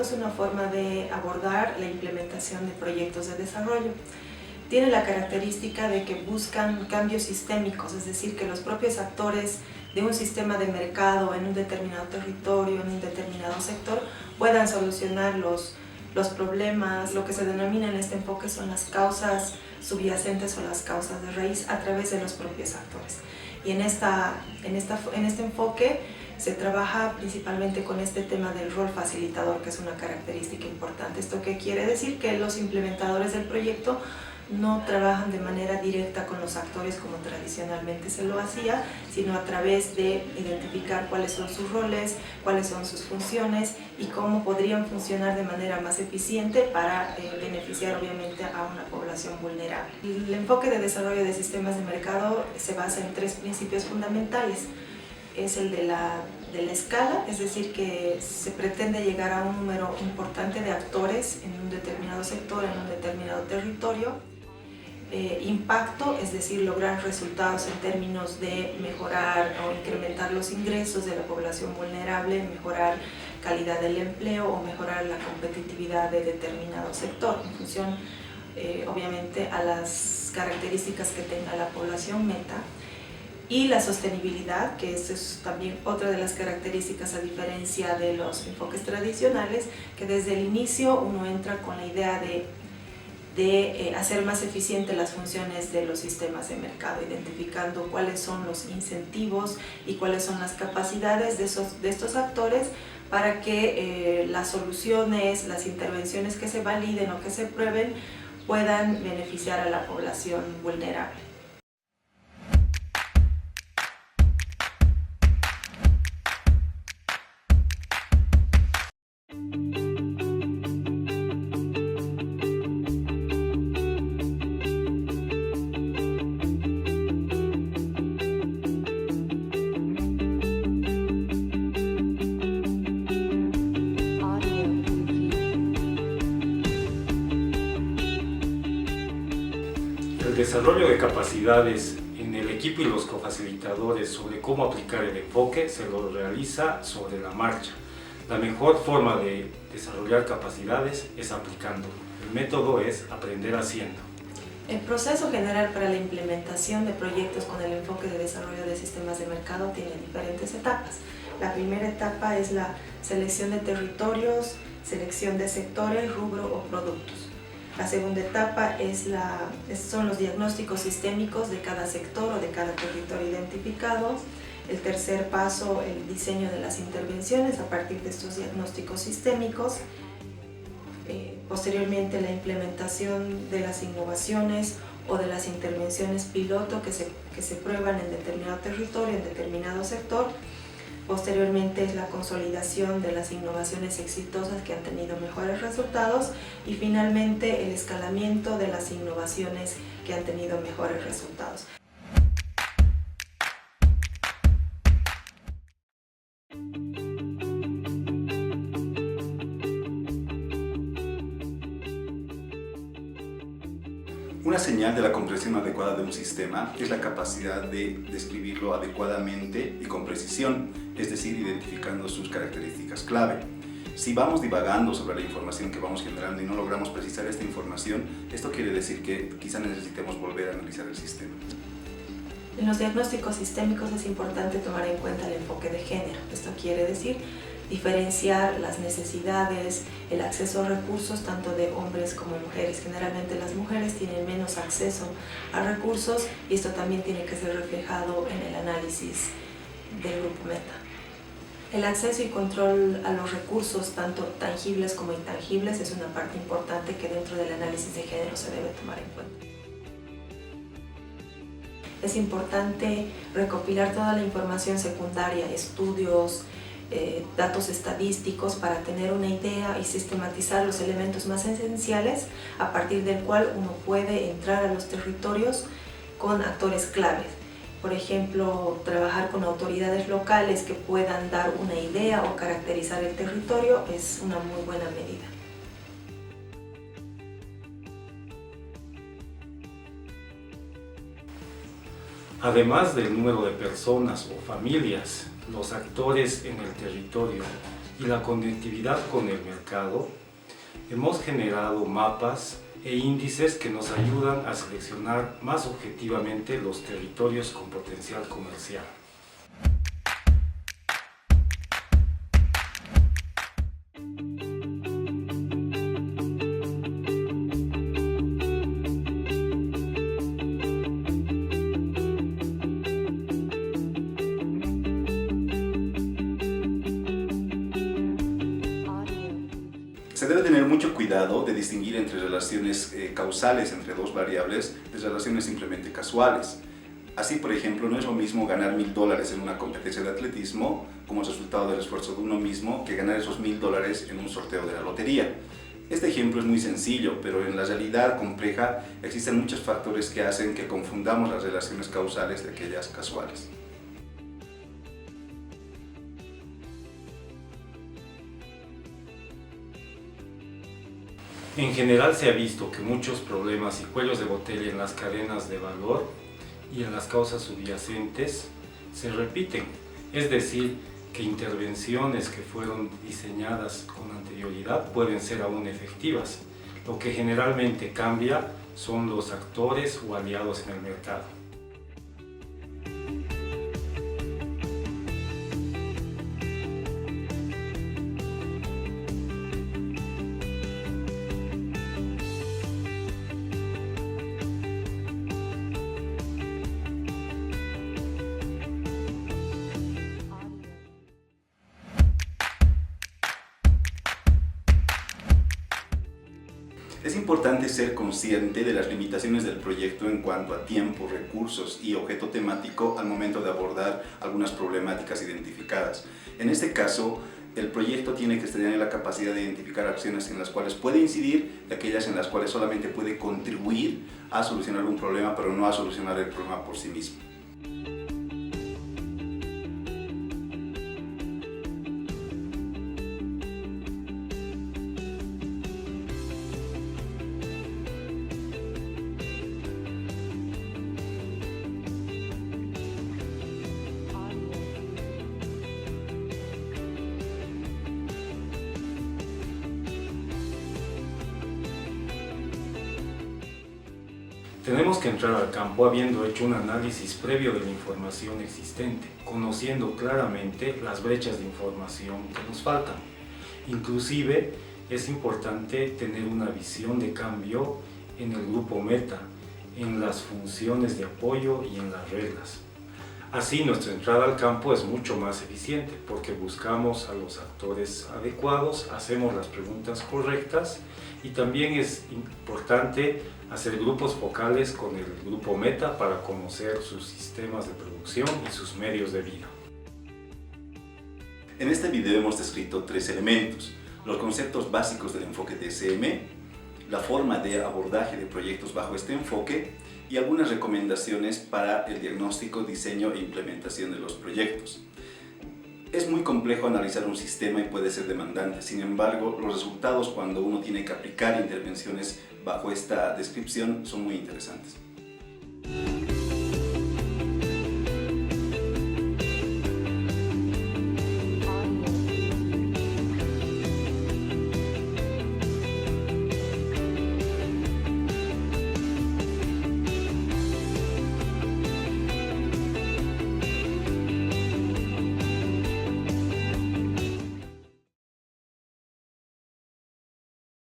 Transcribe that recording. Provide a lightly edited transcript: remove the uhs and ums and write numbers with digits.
es una forma de abordar la implementación de proyectos de desarrollo. Tiene la característica de que buscan cambios sistémicos, es decir, que los propios actores de un sistema de mercado en un determinado territorio, en un determinado sector, puedan solucionar los problemas. Lo que se denomina en este enfoque son las causas subyacentes o las causas de raíz a través de los propios actores. Y en este enfoque se trabaja principalmente con este tema del rol facilitador, que es una característica importante. ¿Esto qué quiere decir? Que los implementadores del proyecto no trabajan de manera directa con los actores como tradicionalmente se lo hacía, sino a través de identificar cuáles son sus roles, cuáles son sus funciones y cómo podrían funcionar de manera más eficiente para beneficiar obviamente a una población vulnerable. El enfoque de desarrollo de sistemas de mercado se basa en 3 principios fundamentales. Es el de la escala, es decir, que se pretende llegar a un número importante de actores en un determinado sector, en un determinado territorio. Impacto, es decir, lograr resultados en términos de mejorar o incrementar los ingresos de la población vulnerable, mejorar calidad del empleo o mejorar la competitividad de determinado sector en función, obviamente, a las características que tenga la población meta. Y la sostenibilidad, que eso es también otra de las características a diferencia de los enfoques tradicionales, que desde el inicio uno entra con la idea de hacer más eficientes las funciones de los sistemas de mercado, identificando cuáles son los incentivos y cuáles son las capacidades de estos actores para que las soluciones, las intervenciones que se validen o que se prueben puedan beneficiar a la población vulnerable. El desarrollo de capacidades en el equipo y los cofacilitadores sobre cómo aplicar el enfoque se lo realiza sobre la marcha. La mejor forma de desarrollar capacidades es aplicando. El método es aprender haciendo. El proceso general para la implementación de proyectos con el enfoque de desarrollo de sistemas de mercado tiene diferentes etapas. La primera etapa es la selección de territorios, selección de sectores, rubro o productos. La segunda etapa son los diagnósticos sistémicos de cada sector o de cada territorio identificados. El tercer paso, el diseño de las intervenciones a partir de estos diagnósticos sistémicos. Posteriormente, la implementación de las innovaciones o de las intervenciones piloto que se prueban en determinado territorio, en determinado sector. Posteriormente es la consolidación de las innovaciones exitosas que han tenido mejores resultados y finalmente el escalamiento de las innovaciones que han tenido mejores resultados. Una señal de la comprensión adecuada de un sistema es la capacidad de describirlo adecuadamente y con precisión, es decir, identificando sus características clave. Si vamos divagando sobre la información que vamos generando y no logramos precisar esta información, esto quiere decir que quizá necesitemos volver a analizar el sistema. En los diagnósticos sistémicos es importante tomar en cuenta el enfoque de género. Esto quiere decir diferenciar las necesidades, el acceso a recursos tanto de hombres como mujeres. Generalmente las mujeres tienen menos acceso a recursos y esto también tiene que ser reflejado en el análisis del grupo meta. El acceso y control a los recursos, tanto tangibles como intangibles, es una parte importante que dentro del análisis de género se debe tomar en cuenta. Es importante recopilar toda la información secundaria, estudios, datos estadísticos para tener una idea y sistematizar los elementos más esenciales a partir del cual uno puede entrar a los territorios con actores claves. Por ejemplo, trabajar con autoridades locales que puedan dar una idea o caracterizar el territorio es una muy buena medida. Además del número de personas o familias, los actores en el territorio y la conectividad con el mercado, hemos generado mapas e índices que nos ayudan a seleccionar más objetivamente los territorios con potencial comercial. Se debe tener mucho cuidado de distinguir entre relaciones causales entre dos variables de relaciones simplemente casuales. Así, por ejemplo, no es lo mismo ganar $1000 en una competencia de atletismo como resultado del esfuerzo de uno mismo que ganar esos $1000 en un sorteo de la lotería. Este ejemplo es muy sencillo, pero en la realidad compleja existen muchos factores que hacen que confundamos las relaciones causales de aquellas casuales. En general se ha visto que muchos problemas y cuellos de botella en las cadenas de valor y en las causas subyacentes se repiten, es decir, que intervenciones que fueron diseñadas con anterioridad pueden ser aún efectivas. Lo que generalmente cambia son los actores o aliados en el mercado. Es importante ser consciente de las limitaciones del proyecto en cuanto a tiempo, recursos y objeto temático al momento de abordar algunas problemáticas identificadas. En este caso, el proyecto tiene que tener la capacidad de identificar acciones en las cuales puede incidir y aquellas en las cuales solamente puede contribuir a solucionar un problema, pero no a solucionar el problema por sí mismo. Tenemos que entrar al campo habiendo hecho un análisis previo de la información existente, conociendo claramente las brechas de información que nos faltan. Inclusive, es importante tener una visión de cambio en el grupo meta, en las funciones de apoyo y en las reglas. Así, nuestra entrada al campo es mucho más eficiente porque buscamos a los actores adecuados, hacemos las preguntas correctas y también es importante hacer grupos focales con el grupo meta para conocer sus sistemas de producción y sus medios de vida. En este video hemos descrito 3 elementos: los conceptos básicos del enfoque DSM, la forma de abordaje de proyectos bajo este enfoque y algunas recomendaciones para el diagnóstico, diseño e implementación de los proyectos. Es muy complejo analizar un sistema y puede ser demandante, sin embargo, los resultados cuando uno tiene que aplicar intervenciones bajo esta descripción son muy interesantes.